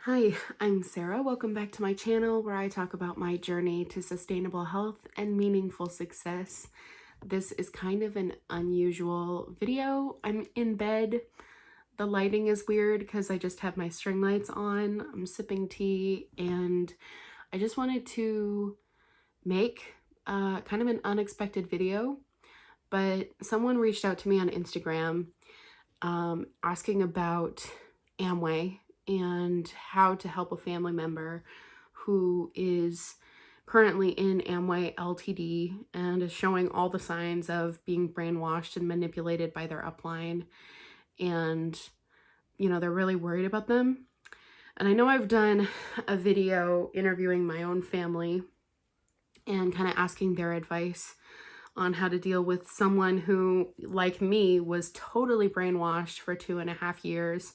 Hi, I'm Sarah. Welcome back to my channel where I talk about my journey to sustainable health and meaningful success. This is kind of an unusual video. I'm in bed. The lighting is weird because I just have my string lights on. I'm sipping tea and I just wanted to make kind of an unexpected video, but someone reached out to me on Instagram asking about Amway and how to help a family member who is currently in Amway Ltd and is showing all the signs of being brainwashed and manipulated by their upline. And, they're really worried about them. And I know I've done a video interviewing my own family and kind of asking their advice on how to deal with someone who, like me, was totally brainwashed for 2.5 years.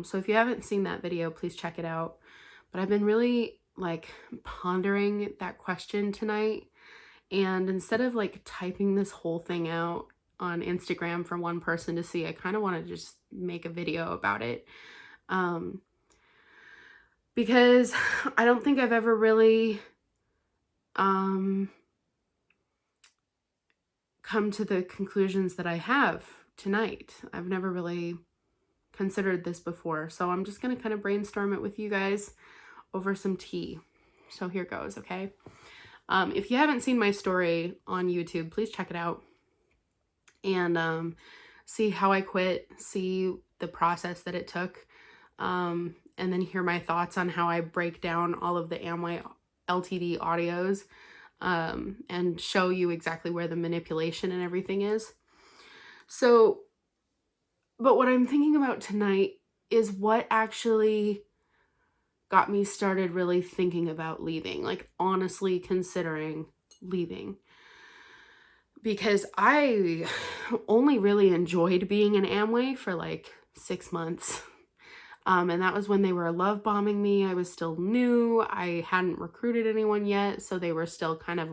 So if you haven't seen that video, please check it out. But I've been really pondering that question tonight. And instead of typing this whole thing out on Instagram for one person to see, I kind of want to just make a video about it. Because I don't think I've ever really come to the conclusions that I have tonight. I've never really considered this before, so I'm just gonna kind of brainstorm it with you guys over some tea. So here goes, okay? If you haven't seen my story on YouTube, please check it out and see how I quit, see the process that it took, and then hear my thoughts on how I break down all of the Amway Ltd audios and show you exactly where the manipulation and everything is. So, but what I'm thinking about tonight is what actually got me started really thinking about leaving, honestly considering leaving. Because I only really enjoyed being in Amway for 6 months. And that was when they were love bombing me. I was still new. I hadn't recruited anyone yet. So they were still kind of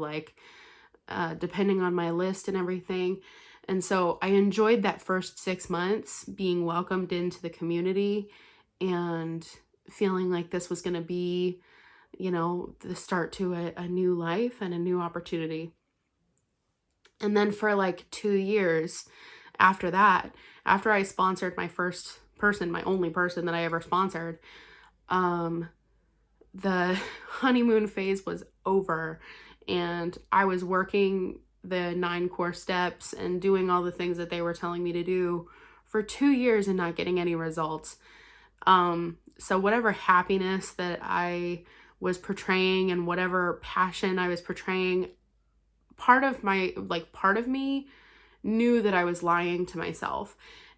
depending on my list and everything. And so I enjoyed that first 6 months being welcomed into the community and feeling like this was going to be, the start to a new life and a new opportunity. And then for 2 years after that, after I sponsored my first person, my only person that I ever sponsored, the honeymoon phase was over and I was working the 9 core steps and doing all the things that they were telling me to do for 2 years and not getting any results. So whatever happiness that I was portraying and whatever passion I was portraying, part of me knew that I was lying to myself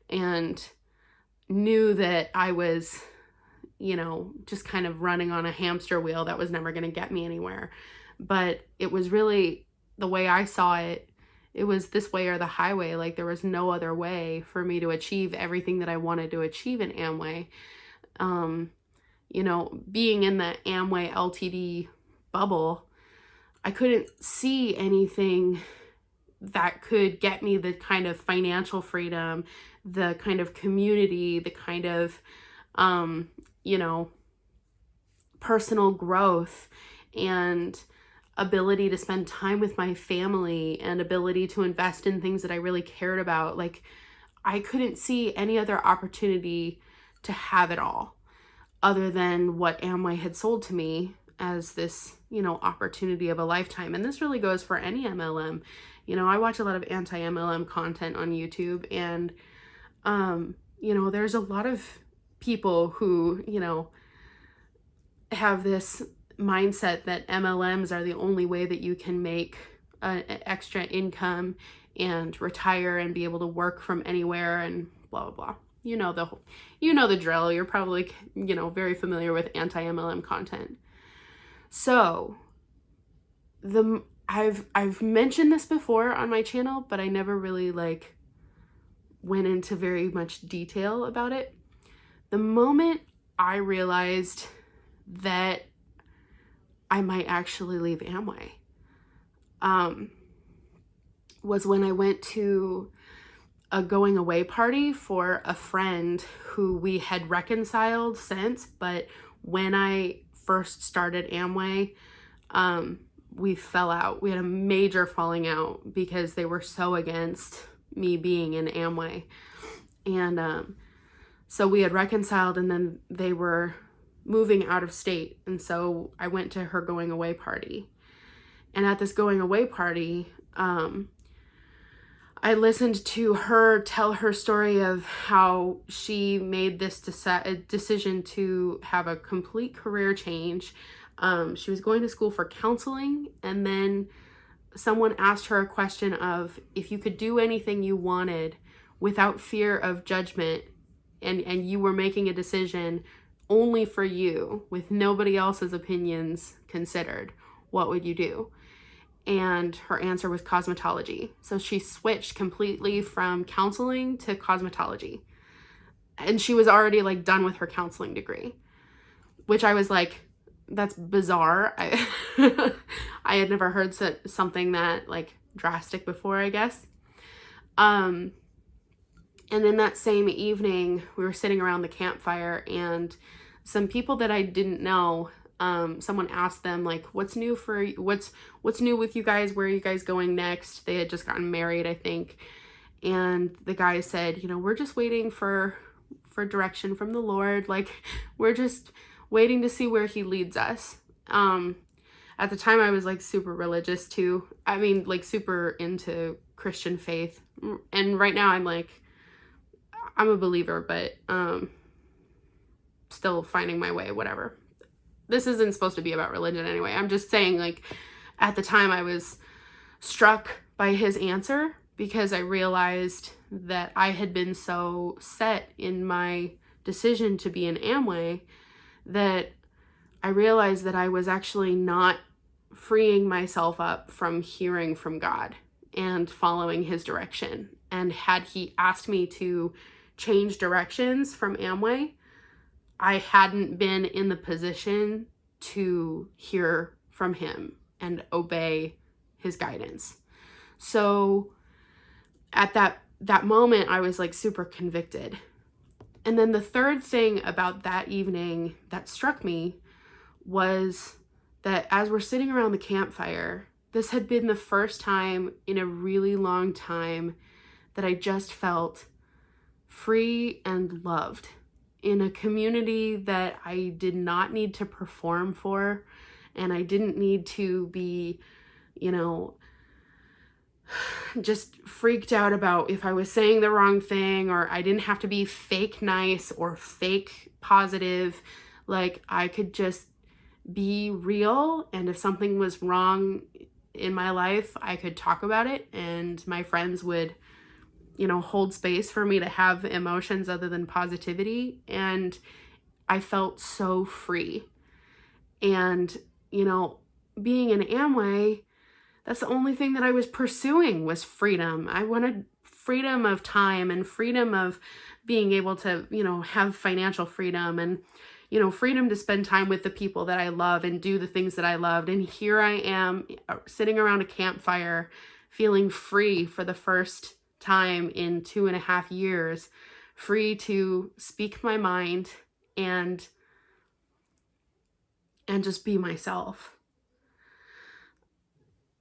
and knew that I was, just kind of running on a hamster wheel that was never going to get me anywhere. But it was really, the way I saw it, it was this way or the highway. There was no other way for me to achieve everything that I wanted to achieve in Amway. Being in the Amway Ltd bubble, I couldn't see anything that could get me the kind of financial freedom, the kind of community, the kind of, personal growth and ability to spend time with my family and ability to invest in things that I really cared about. I couldn't see any other opportunity to have it all other than what Amway had sold to me as this, opportunity of a lifetime. And this really goes for any MLM. I watch a lot of anti-MLM content on YouTube and, there's a lot of people who, have this mindset that MLMs are the only way that you can make an extra income and retire and be able to work from anywhere and blah, blah, blah. You know the drill. You're probably, very familiar with anti-MLM content. So I've mentioned this before on my channel, but I never really went into very much detail about it. The moment I realized that I might actually leave Amway was when I went to a going away party for a friend who we had reconciled since, but when I first started Amway, we fell out. We had a major falling out because they were so against me being in Amway. And so we had reconciled, and then they were moving out of state. And so I went to her going away party. And at this going away party, I listened to her tell her story of how she made this decision to have a complete career change. She was going to school for counseling, and then someone asked her a question of, if you could do anything you wanted without fear of judgment, and you were making a decision only for you with nobody else's opinions considered, what would you do? And her answer was cosmetology. So she switched completely from counseling to cosmetology. And she was already like done with her counseling degree, which I was like, that's bizarre. I had never heard something that like drastic before, I guess. And then that same evening, we were sitting around the campfire, and some people that I didn't know, someone asked them like, what's new with you guys? Where are you guys going next? They had just gotten married, I think. And the guy said, we're just waiting for direction from the Lord. Like, we're just waiting to see where he leads us. At the time I was like super religious too. I mean, like super into Christian faith. And right now I'm like, I'm a believer, but, still finding my way, whatever. This isn't supposed to be about religion anyway. I'm just saying, like, at the time I was struck by his answer because I realized that I had been so set in my decision to be in Amway that I realized that I was actually not freeing myself up from hearing from God and following his direction. And had he asked me to change directions from Amway, I hadn't been in the position to hear from him and obey his guidance. So at that moment, I was like super convicted. And then the third thing about that evening that struck me was that as we're sitting around the campfire, this had been the first time in a really long time that I just felt free and loved in a community that I did not need to perform for, and I didn't need to be, just freaked out about if I was saying the wrong thing, or I didn't have to be fake nice or fake positive. Like, I could just be real, and if something was wrong in my life, I could talk about it, and my friends would hold space for me to have emotions other than positivity. And I felt so free. And, being in Amway, that's the only thing that I was pursuing was freedom. I wanted freedom of time and freedom of being able to, have financial freedom and, freedom to spend time with the people that I love and do the things that I loved. And here I am sitting around a campfire feeling free for the first time in 2.5 years, free to speak my mind and just be myself.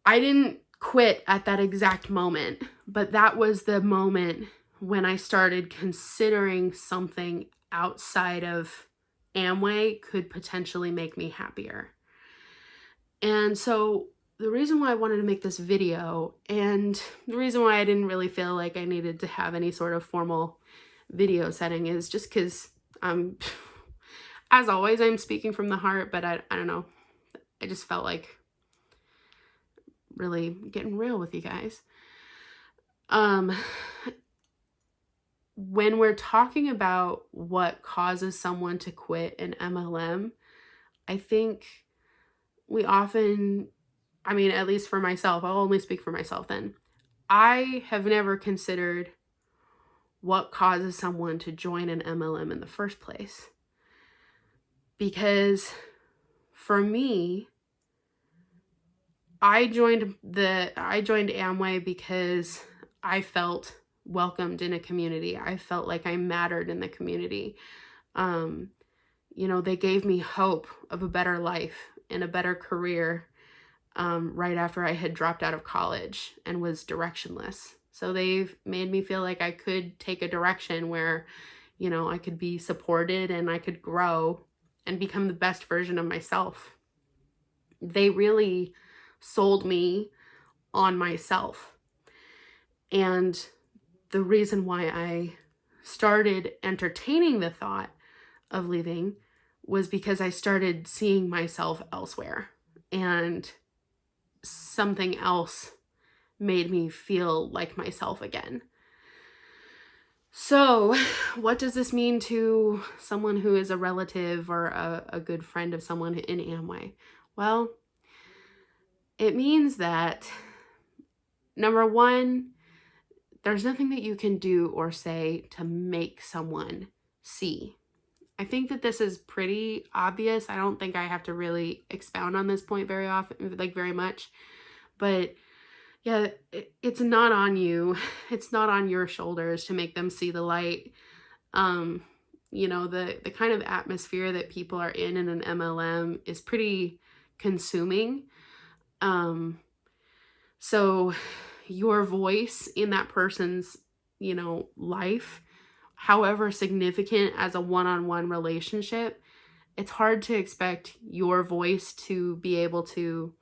I didn't quit at that exact moment, but that was the moment when I started considering something outside of Amway could potentially make me happier. And so the reason why I wanted to make this video, and the reason why I didn't really feel like I needed to have any sort of formal video setting, is just because as always, I'm speaking from the heart, but I don't know. I just felt like really getting real with you guys. When we're talking about what causes someone to quit an MLM, I think we often, at least for myself, I'll only speak for myself then. I have never considered what causes someone to join an MLM in the first place. Because for me, I joined Amway because I felt welcomed in a community. I felt like I mattered in the community. They gave me hope of a better life and a better career right after I had dropped out of college and was directionless. So they've made me feel like I could take a direction where, I could be supported and I could grow and become the best version of myself. They really sold me on myself. And the reason why I started entertaining the thought of leaving was because I started seeing myself elsewhere, and something else made me feel like myself again. So, what does this mean to someone who is a relative or a good friend of someone in Amway? Well, it means that, number one, there's nothing that you can do or say to make someone see. I think that this is pretty obvious. I don't think I have to really expound on this point very often, very much. But yeah, it's not on you. It's not on your shoulders to make them see the light. The kind of atmosphere that people are in an MLM is pretty consuming. So your voice in that person's, life, however significant as a one-on-one relationship, it's hard to expect your voice to be able to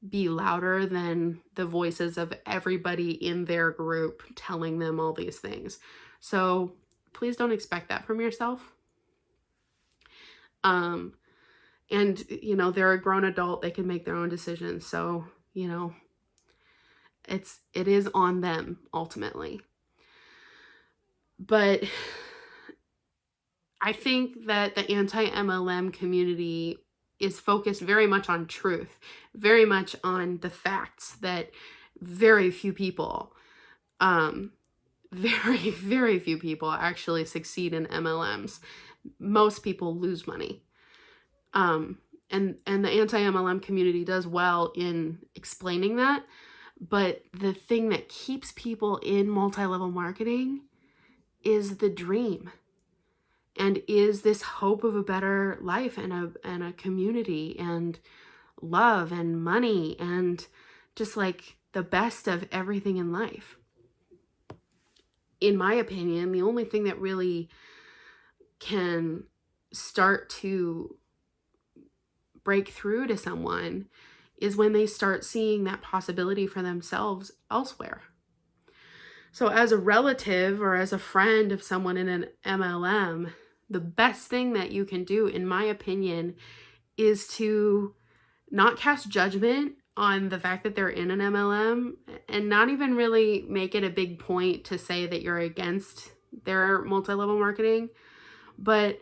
be louder than the voices of everybody in their group telling them all these things. So please don't expect that from yourself. And they're a grown adult, they can make their own decisions. So, it is on them ultimately. But I think that the anti-MLM community is focused very much on truth, very much on the facts that very few people, very, very few people actually succeed in MLMs. Most people lose money. And the anti-MLM community does well in explaining that. But the thing that keeps people in multi-level marketing is the dream, and is this hope of a better life and a community and love and money and just like the best of everything in life. In my opinion, the only thing that really can start to break through to someone is when they start seeing that possibility for themselves elsewhere. So as a relative or as a friend of someone in an MLM, the best thing that you can do, in my opinion, is to not cast judgment on the fact that they're in an MLM, and not even really make it a big point to say that you're against their multi-level marketing, but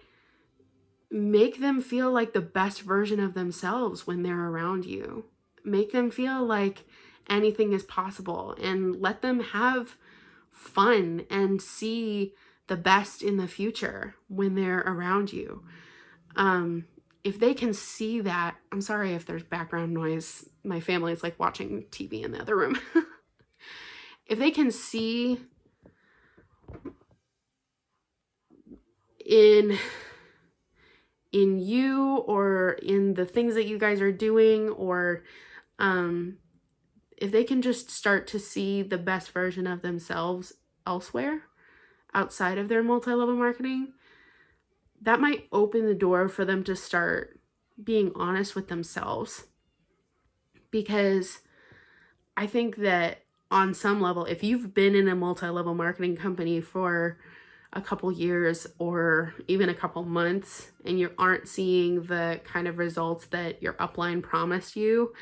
make them feel like the best version of themselves when they're around you. Make them feel like anything is possible, and let them have fun and see the best in the future when they're around you. If they can see that, I'm sorry if there's background noise. My family is like watching TV in the other room. If they can see in you, or in the things that you guys are doing, or if they can just start to see the best version of themselves elsewhere, outside of their multi-level marketing, that might open the door for them to start being honest with themselves. Because I think that on some level, if you've been in a multi-level marketing company for a couple years or even a couple months, and you aren't seeing the kind of results that your upline promised you,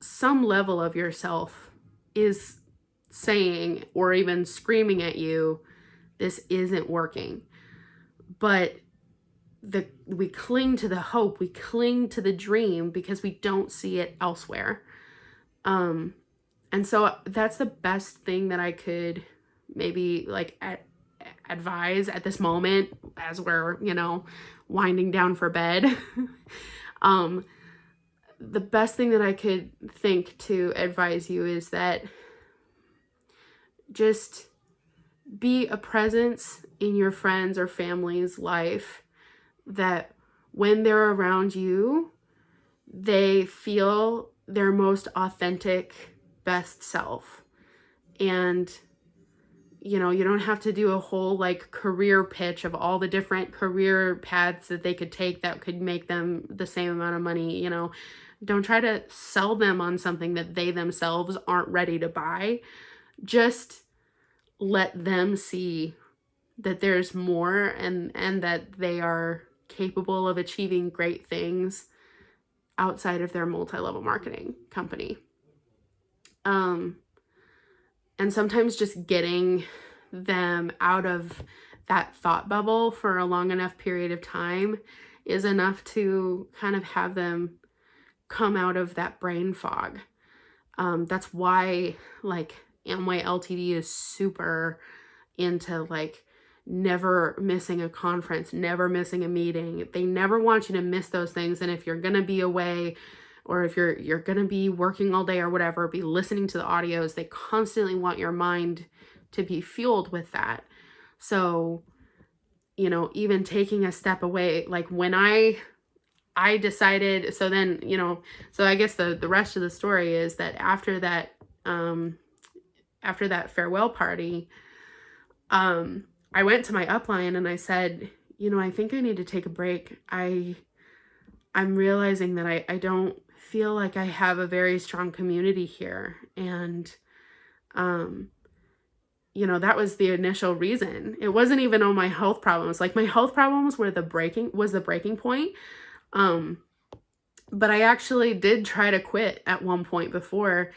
some level of yourself is saying or even screaming at you, this isn't working. But we cling to the hope, we cling to the dream because we don't see it elsewhere. And so that's the best thing that I could maybe advise at this moment as we're, winding down for bed. The best thing that I could think to advise you is that just be a presence in your friends' or family's life that when they're around you, they feel their most authentic, best self. And, you know, you don't have to do a whole like career pitch of all the different career paths that they could take that could make them the same amount of money. You know, don't try to sell them on something that they themselves aren't ready to buy. Just let them see that there's more, and that they are capable of achieving great things outside of their multi-level marketing company. And sometimes just getting them out of that thought bubble for a long enough period of time is enough to kind of have them come out of that brain fog. That's why like Amway Ltd is super into like never missing a conference, never missing a meeting. They never want you to miss those things. And if you're going to be away, or if you're going to be working all day or whatever, be listening to the audios, they constantly want your mind to be fueled with that. So, you know, even taking a step away, like when I decided, so then, you know, so I guess the rest of the story is that after that farewell party, I went to my upline and I said, you know, I think I need to take a break. I'm realizing that I don't feel like I have a very strong community here. And, you know, that was the initial reason. It wasn't even on my health problems. Like my health problems were the breaking point. But I actually did try to quit at one point before,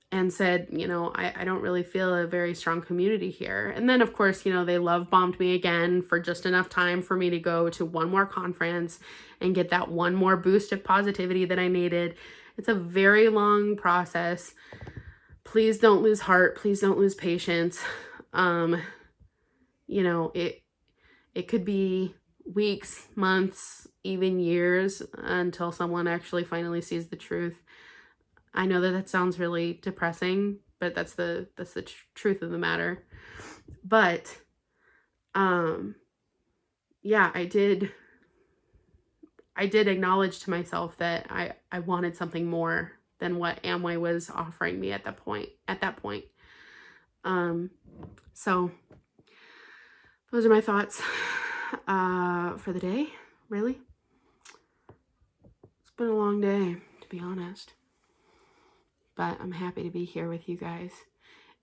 and said, you know, I don't really feel a very strong community here. And then of course, you know, they love bombed me again for just enough time for me to go to one more conference and get that one more boost of positivity that I needed. It's a very long process. Please don't lose heart. Please don't lose patience. You know, it could be weeks, months, even years until someone actually finally sees the truth. I know that sounds really depressing, but that's the truth of the matter. But, yeah, I did acknowledge to myself that I wanted something more than what Amway was offering me at that point. So those are my thoughts, for the day, really. It's been a long day, to be honest. But I'm happy to be here with you guys.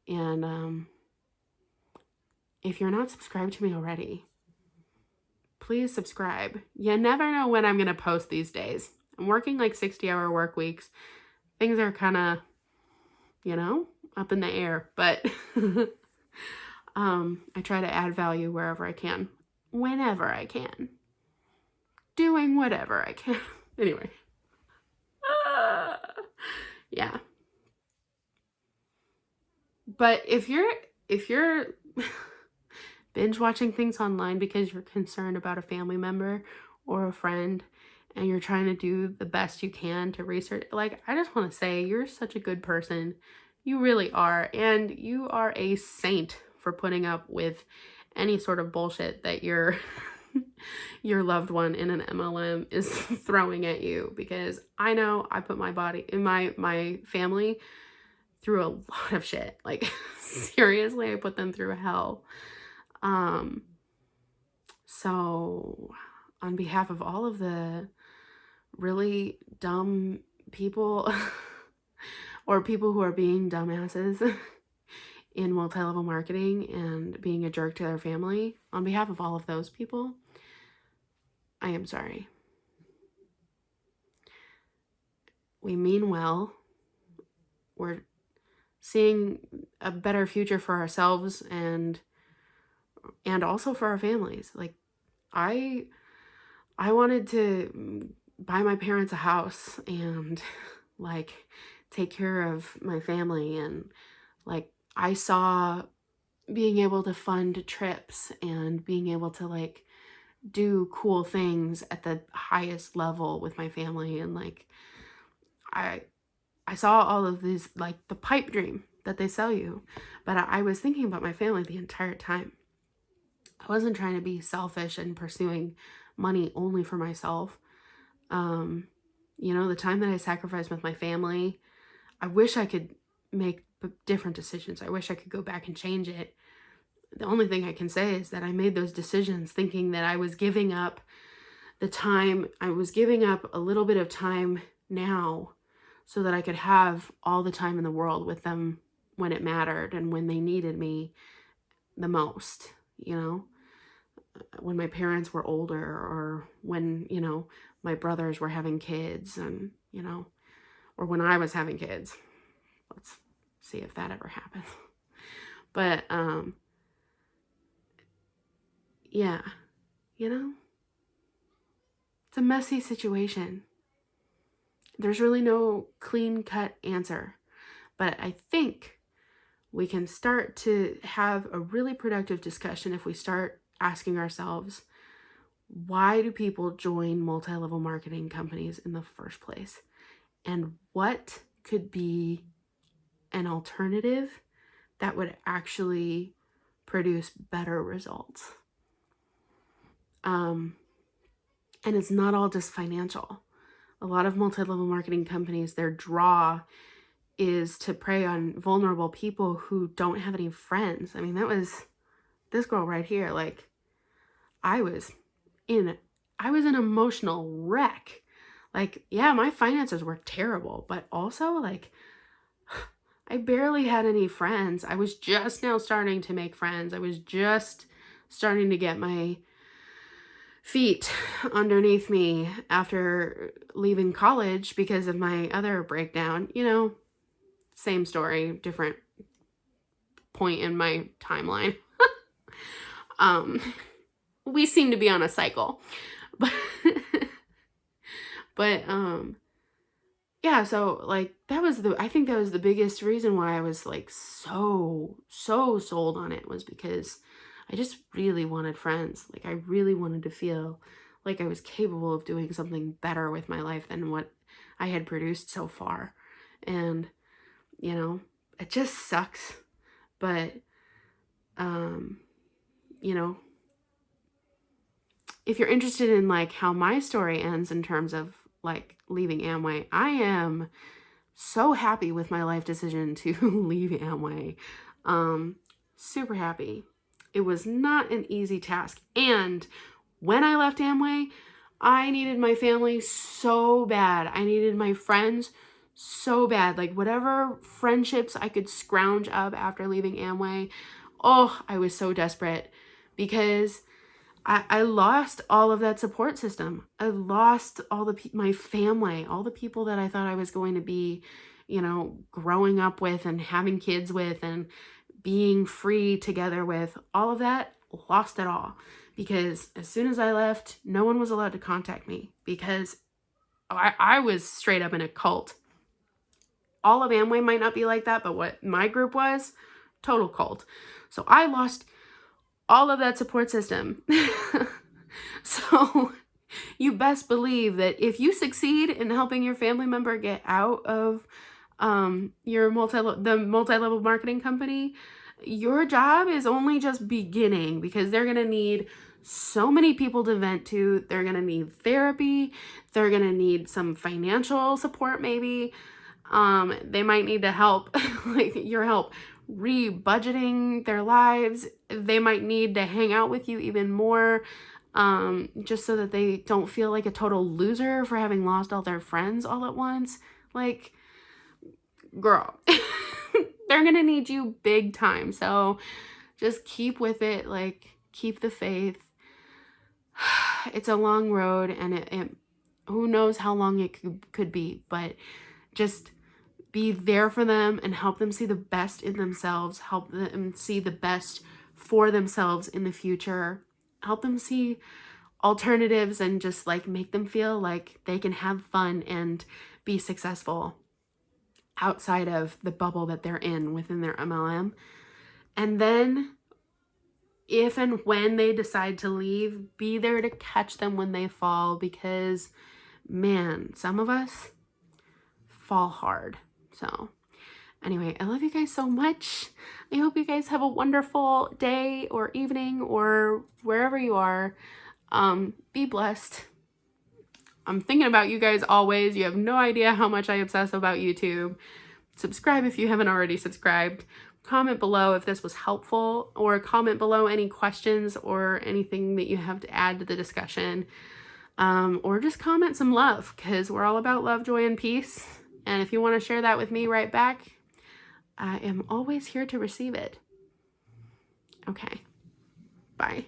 And if you're not subscribed to me already, please subscribe. You never know when I'm going to post these days. I'm working like 60-hour work weeks. Things are kind of, you know, up in the air. But I try to add value wherever I can, whenever I can, doing whatever I can. Anyway. Yeah. But if you're binge watching things online because you're concerned about a family member or a friend and you're trying to do the best you can to research, like, I just want to say you're such a good person. You really are. And you are a saint for putting up with any sort of bullshit that your loved one in an MLM is throwing at you, because I know I put my body in my family through a lot of shit. Like, seriously, I put them through hell. So on behalf of all of the really dumb people or people who are being dumbasses in multi-level marketing and being a jerk to their family, on behalf of all of those people, I am sorry. We mean well. We're seeing a better future for ourselves and also for our families. Like, I wanted to buy my parents a house and like take care of my family, and like I saw being able to fund trips and being able to like do cool things at the highest level with my family, and like I saw all of these, like the pipe dream. that they sell you. But I was thinking about my family the entire time. I wasn't trying to be selfish and pursuing money only for myself. The time that I sacrificed with my family, I wish I could make different decisions. I wish I could go back and change it. The only thing I can say is that I made those decisions thinking that I was giving up the time. I was giving up a little bit of time now so that I could have all the time in the world with them when it mattered and when they needed me the most, when my parents were older, or when, my brothers were having kids, and, or when I was having kids. Let's see if that ever happens. But, yeah, it's a messy situation. There's really no clean-cut answer, but I think we can start to have a really productive discussion if we start asking ourselves, why do people join multi-level marketing companies in the first place? And what could be an alternative that would actually produce better results? And it's not all just financial. A lot of multi-level marketing companies, their draw is to prey on vulnerable people who don't have any friends. I mean, that was this girl right here. Like, I was an emotional wreck. Like, yeah, my finances were terrible, but also, like, I barely had any friends. I was just now starting to make friends. I was just starting to get my feet underneath me after leaving college because of my other breakdown. Same story, different point in my timeline. We seem to be on a cycle, but yeah, so like I think that was the biggest reason why I was like so sold on it, was because I just really wanted friends. Like, I really wanted to feel like I was capable of doing something better with my life than what I had produced so far. And, it just sucks. But, if you're interested in like how my story ends in terms of like leaving Amway, I am so happy with my life decision to leave Amway. Super happy. It was not an easy task. And when I left Amway, I needed my family so bad. I needed my friends so bad. Like, whatever friendships I could scrounge up after leaving Amway, I was so desperate, because I lost all of that support system. I lost all my family, all the people that I thought I was going to be, growing up with and having kids with and being free together with. All of that, lost it all. Because as soon as I left, no one was allowed to contact me, because I was straight up in a cult. All of Amway might not be like that, but what my group was, total cult. So I lost all of that support system. So you best believe that if you succeed in helping your family member get out of the multi-level marketing company, your job is only just beginning, because they're going to need so many people to vent to. They're going to need therapy. They're going to need some financial support, maybe. They might need to help, like your help, re-budgeting their lives. They might need to hang out with you even more, just so that they don't feel like a total loser for having lost all their friends all at once. Like, girl, they're gonna need you big time. So just keep with it. Like, keep the faith. It's a long road, and it who knows how long it could be, but just be there for them and help them see the best in themselves. Help them see the best for themselves in the future. Help them see alternatives, and just like make them feel like they can have fun and be successful outside of the bubble that they're in within their MLM. And then if and when they decide to leave, be there to catch them when they fall, because man, some of us fall hard. So Anyway, I love you guys so much. I hope you guys have a wonderful day or evening or wherever you are. Be blessed. I'm thinking about you guys always. You have no idea how much I obsess about YouTube. Subscribe if you haven't already subscribed. Comment below if this was helpful, or comment below any questions or anything that you have to add to the discussion. Or just comment some love, because we're all about love, joy, and peace. And if you want to share that with me right back, I am always here to receive it. Okay. Bye.